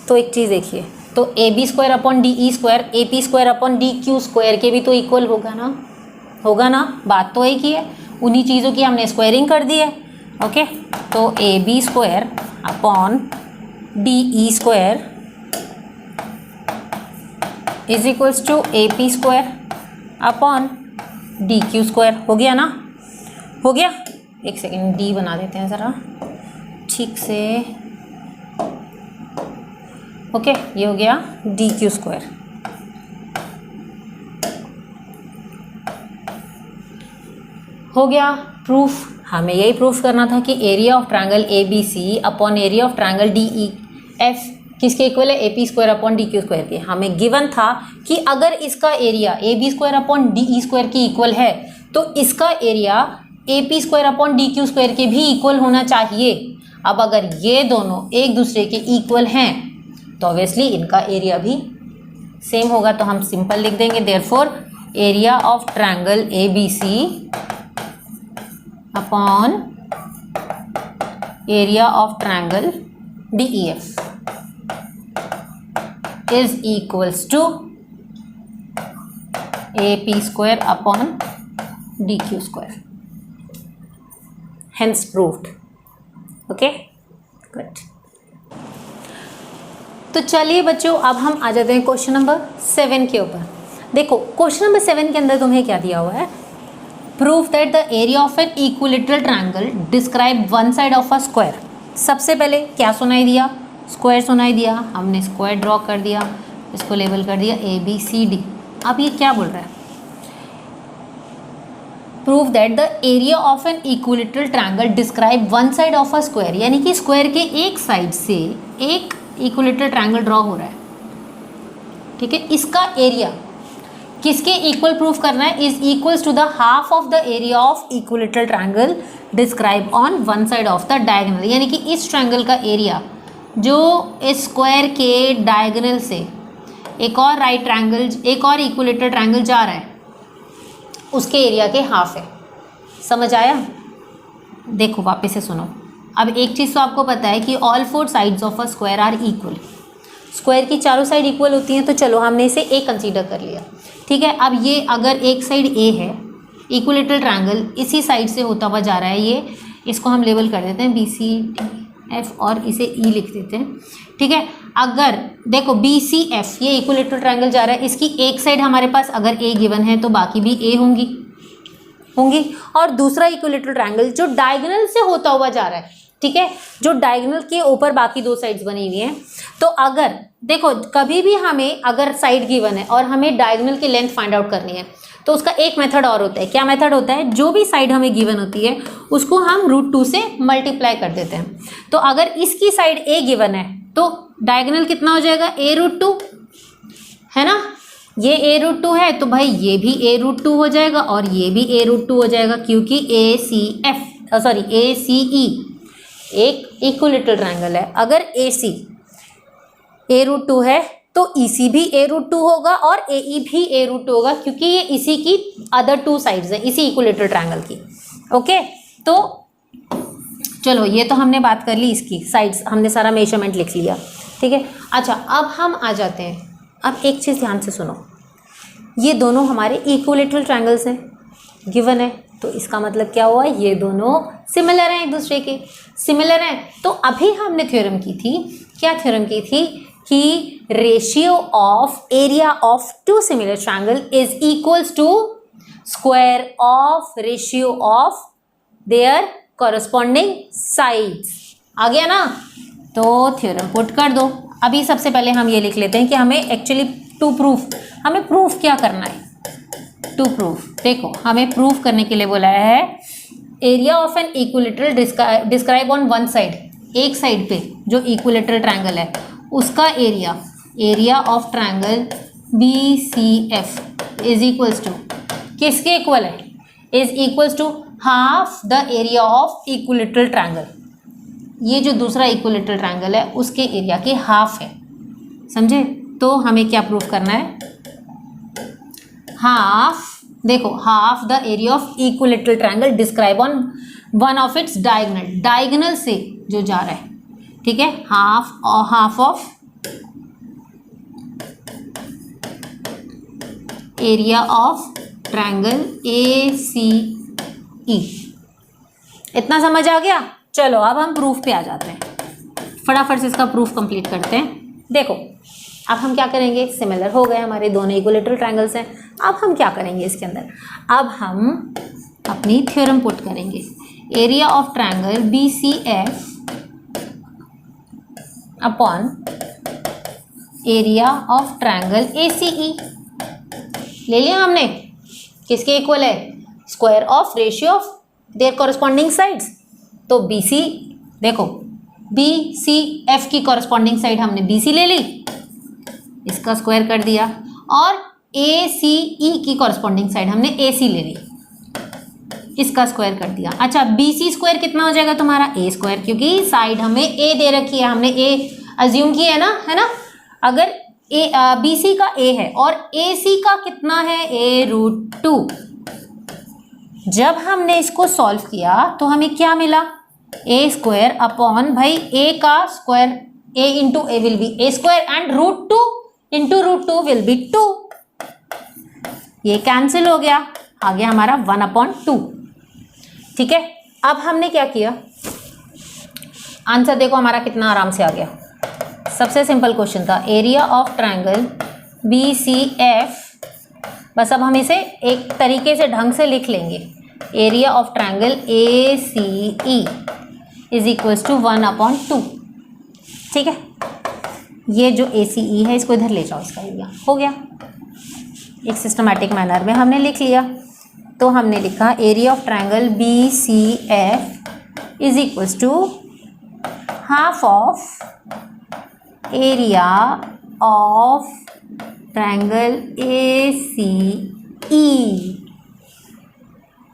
तो एक चीज़ देखिए, तो AB square upon DE square AP square upon DQ square के भी तो इक्वल होगा ना, बात तो एक ही है, उन्हीं चीज़ों की हमने स्क्वायरिंग कर दी है, ओके। तो AB square upon DE square is equals to AP square upon DQ square, हो गया ना, हो गया। एक सेकेंड D बना देते हैं ज़रा ठीक से, ओके, ये हो गया DQ स्क्वायर। हो गया प्रूफ, हमें यही प्रूफ करना था कि area of triangle ABC upon area of triangle DEF किसके इक्वल है, AP square upon DQ square के। हमें गिवन था कि अगर इसका area AB square upon DE square की इक्वल है, तो इसका area AP square upon DQ square के भी इक्वल होना चाहिए। अब अगर ये दोनों एक दूसरे के इक्वल हैं, तो ऑब्वियसली इनका एरिया भी सेम होगा, तो हम सिंपल लिख देंगे, therefore area of triangle ABC upon area of triangle DEF is equals to AP square upon DQ square, hence proved, okay, good. तो चलिए बच्चों, अब हम आ जाते हैं क्वेश्चन नंबर 7 के ऊपर। देखो क्वेश्चन नंबर 7 के अंदर तुम्हें क्या दिया हुआ है, prove that the area of an equilateral triangle describe one side of a square. सबसे पहले क्या सुनाई दिया, स्क्वायर सुनाई दिया, हमने स्क्वायर ड्रॉ कर दिया, इसको लेबल कर दिया ABCD। अब ये क्या बोल रहा है, prove that the area of an equilateral triangle describe one side of a square, यानी कि स्क्वायर के एक साइड से एक इक्विलेटरल ट्रायंगल ड्रॉ हो रहा है, ठीक है। इसका एरिया किसके इक्वल प्रूफ करना है, is equals to the half of the area of equilateral triangle describe on one side of the diagonal, यानी कि इस ट्रायंगल का एरिया जो इस स्क्वायर के डायगोनल से एक और राइट ट्रायंगल, एक और इक्विलेटरल ट्रायंगल जा रहा है, उसके एरिया के हाफ है। समझ आया? देखो वापस से सुनो। अब एक चीज़ तो आपको पता है कि all four sides of a square are equal, square की चारों साइड इक्वल होती हैं, तो चलो हमने इसे ए कंसीडर कर लिया, ठीक है। अब ये अगर एक साइड ए है, इक्विलेटरल ट्रायंगल इसी साइड से होता हुआ जा रहा है, ये इसको हम लेबल कर देते हैं BCF और इसे E लिख देते हैं, ठीक है। अगर देखो BCF ये इक्विलेटरल ट्रायंगल जा रहा है, इसकी एक साइड हमारे पास अगर A गिवन है तो बाकी भी A होंगी, और दूसरा इक्विलेटरल ट्रायंगल जो डायगोनल से होता हुआ जा रहा है, ठीक है, जो डायगोनल के ऊपर बाकी दो साइड्स बनी हुई हैं। तो अगर देखो कभी भी हमें अगर साइड गिवन है और हमें डायगोनल की लेंथ फाइंड आउट करनी है तो उसका एक मेथड और होता है। क्या मेथड होता है? जो भी साइड हमें गिवन होती है उसको हम √2 से मल्टीप्लाई कर देते हैं। तो अगर इसकी साइड ए गिवन है तो डायगोनल कितना हो जाएगा? a√2 है ना, ये a√2 है तो भाई ये भी a√2 हो जाएगा और ये भी a√2 हो जाएगा, क्योंकि ACE एक इक्विलेटरल ट्रायंगल है। अगर AC a√2 है तो EC भी a√2 होगा और AE भी a√2 होगा, क्योंकि ये इसी की अदर टू साइड्स है, इसी इक्विलेटरल ट्रायंगल की। ओके, तो चलो ये तो हमने बात कर ली, इसकी साइड्स हमने सारा मेजरमेंट लिख लिया, ठीक है। अच्छा, अब हम आ जाते हैं, अब एक चीज़ ध्यान से सुनो, ये दोनों हमारे इक्विलेटरल ट्रायंगल्स हैं, गिवन है, तो इसका मतलब क्या हुआ? ये दोनों सिमिलर हैं, एक दूसरे के सिमिलर हैं। तो अभी हमने थ्योरम की थी, क्या थ्योरम की थी? कि ratio of area of two similar triangle is equals to square of ratio of their corresponding sides. आ गया ना? तो थ्योरम पुट कर दो। अभी सबसे पहले हम ये लिख लेते हैं कि हमें एक्चुअली टू प्रूफ, हमें प्रूफ क्या करना है? टू प्रूफ, देखो हमें प्रूफ करने के लिए बोला है area of an equilateral describe on one side, एक साइड पे जो इक्विलेटरल ट्रायंगल है उसका area of triangle BCF is equals to, किसके इक्वल है? Is equals to half the area of equilateral triangle. ये जो दूसरा इक्विलेटरल ट्रायंगल है उसके एरिया के हाफ है, समझे? तो हमें क्या प्रूफ करना है? हाफ, देखो half the area of equilateral triangle describe on one of its diagonal, diagonal से जो जा रहा है, ठीक है, half of area of triangle ACE। इतना समझ आ गया? चलो अब हम प्रूफ पे आ जाते हैं, फटाफट से इसका प्रूफ कंप्लीट करते हैं। देखो अब हम क्या करेंगे, सिमिलर हो गए, हमारे दोनों इक्विलेटरल ट्रायंगल्स हैं। अब हम क्या करेंगे इसके अंदर? अब हम अपनी थ्योरम पुट करेंगे, area of triangle BCF upon area of triangle ACE। ले लिया हमने, किसके इक्वल है? Square of ratio of their corresponding sides. तो BC, देखो BCF की कॉरस्पॉन्डिंग साइड हमने BC ले ली, इसका स्क्वायर कर दिया, और ACE की कॉरस्पॉन्डिंग साइड हमने AC ले ली, इसका स्क्वायर कर दिया। अच्छा, BC स्क्वायर कितना हो जाएगा तुम्हारा? A स्क्वायर, क्योंकि साइड हमें A दे रखी है, हमने A अज्यूम की है ना? अगर BC का A है और AC का कितना है? a√2। जब हमने इसको सॉल्व किया तो हमें क्या मिला? A स्क्वायर अपॉन भाई A का square, A into A will be A square and √2 into √2 will be 2। ये कैंसिल हो गया, आ गया हमारा 1/2, ठीक है। अब हमने क्या किया, आंसर देखो हमारा कितना आराम से आ गया। सबसे सिंपल क्वेश्चन था, एरिया ऑफ ट्रायंगल BCF, बस अब हम इसे एक तरीके से ढंग से लिख लेंगे, area of triangle ACE is equals to 1/2, ठीक है। ये जो ACE है इसको इधर ले जाओ, इसका एरिया हो गया, एक सिस्टमैटिक मैनर में हमने लिख लिया। तो हमने लिखा area of triangle BCF is equals to half of area of triangle ACE।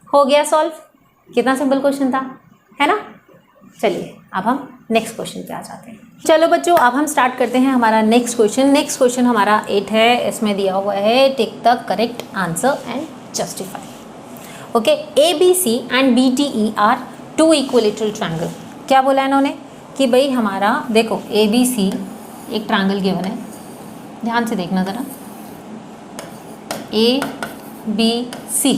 हो गया सॉल्व। कितना सिंपल क्वेश्चन था, है ना? चलिए अब हम नेक्स्ट क्वेश्चन पे आ जाते हैं। चलो बच्चों, अब हम स्टार्ट करते हैं हमारा नेक्स्ट क्वेश्चन। नेक्स्ट क्वेश्चन हमारा 8 है, इसमें दिया हुआ है take the correct answer and justify. Okay, ABC and BTE are two equilateral triangle. क्या बोला है इन्होंने कि भाई हमारा देखो ABC एक ट्रायंगल गिवन है, ध्यान से देखना ज़रा, ABC,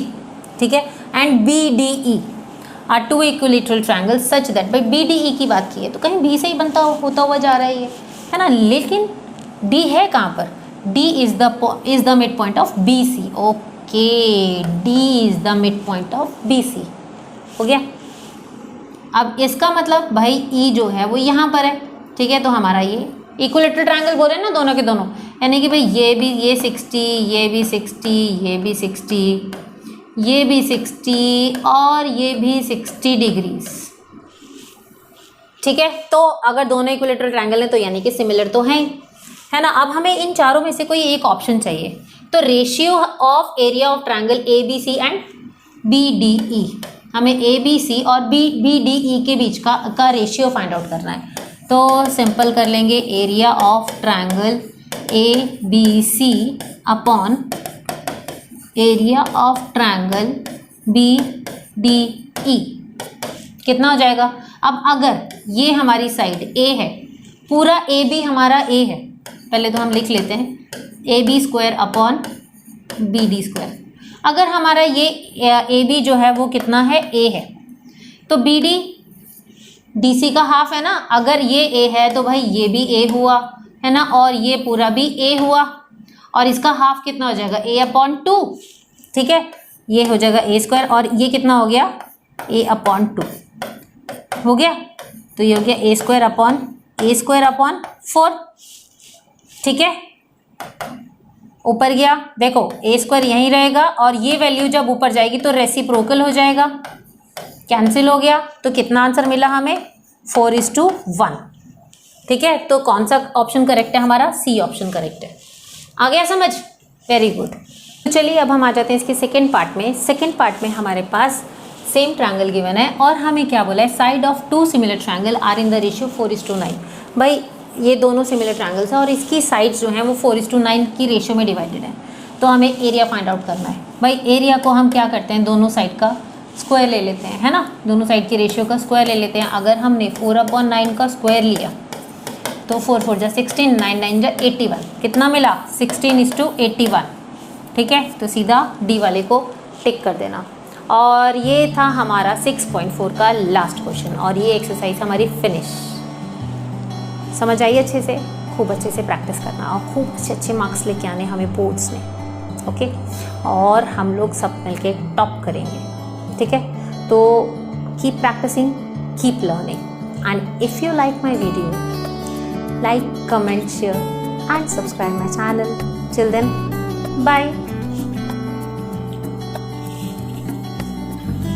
ठीक है, and BDE are two equilateral triangle such that, भाई BDE की बात की है तो कहीं B से ही बनता होता हुआ जा रहा है ये, है ना? लेकिन D है कहाँ पर? D is the mid point of BC। Okay, D is the mid point of BC, हो गया। अब इसका मतलब भाई ई जो है वो यहाँ पर है, ठीक है। तो हमारा ये इक्विलेटरल ट्रायंगल बोल रहे हैं ना दोनों के दोनों, यानी कि भाई ये 60, ये भी 60, ये भी 60, ये भी 60 और ये भी 60 डिग्रीज, ठीक है। तो अगर दोनों इक्विलेटरल ट्रायंगल है तो यानी कि सिमिलर तो हैं, है ना। अब हमें इन चारों में से कोई एक ऑप्शन चाहिए, तो ratio of area of triangle A B C and B D E, हमें ए बी सी और बी डी ई के बीच का रेशियो फाइंड आउट करना है। तो सिंपल कर लेंगे area of triangle A B C upon area of triangle B D E, कितना हो जाएगा। अब अगर ये हमारी साइड ए है, पूरा ए बी हमारा ए है, पहले तो हम लिख लेते हैं A B square upon B D square. अगर हमारा ये ए बी जो है वो कितना है, ए है, तो बी डी डी सी का हाफ है ना। अगर ये ए है तो भाई ये भी ए हुआ, है ना, और ये पूरा भी ए हुआ, और इसका हाफ कितना हो जाएगा, ए अपॉन 2, ठीक है। ये हो जाएगा ए स्क्वायर और ये कितना हो गया, ए अपॉन 2 हो गया। तो ये हो गया ए स्क्वायर अपॉन 4, ठीक है। ऊपर गया, देखो ए स्क्वायर यहीं रहेगा और ये वैल्यू जब ऊपर जाएगी तो रेसिप्रोकल हो जाएगा, कैंसिल हो गया। तो कितना आंसर मिला हमें, 4:1, ठीक है। तो कौन सा ऑप्शन करेक्ट है हमारा, सी ऑप्शन करेक्ट है। आ गया समझ, वेरी गुड। तो चलिए अब हम आ जाते हैं इसके सेकेंड पार्ट में। सेकेंड पार्ट में हमारे पास सेम ट्रायंगल गिवन है और हमें क्या बोला है, side of 2 similar triangle are in the ratio 4:9। भाई ये दोनों सिमिलर ट्रायंगल्स हैं और इसकी साइड्स जो हैं वो 4:9 की रेशियो में डिवाइडेड है। तो हमें एरिया फाइंड आउट करना है। भाई एरिया को हम क्या करते हैं, दोनों साइड का स्क्वायर ले लेते हैं, है ना, दोनों साइड की रेशियो का स्क्वायर ले लेते हैं। अगर हमने 4/9 का स्क्वायर लिया तो 4 4 जा 16, 9 9 जा 81, कितना मिला, 16:81, ठीक है। तो सीधा डी वाले को टिक कर देना। और ये था हमारा 6.4 का लास्ट क्वेश्चन और ये एक्सरसाइज हमारी फिनिश। समझ आई अच्छे से, खूब अच्छे से प्रैक्टिस करना और खूब अच्छे मार्क्स लेके आने हमें बोर्ड्स में, ओके। और हम लोग सब मिलके टॉप करेंगे, ठीक है। तो keep practicing, keep learning, and if you like my video, like, comment, share and subscribe my channel. Till then, bye.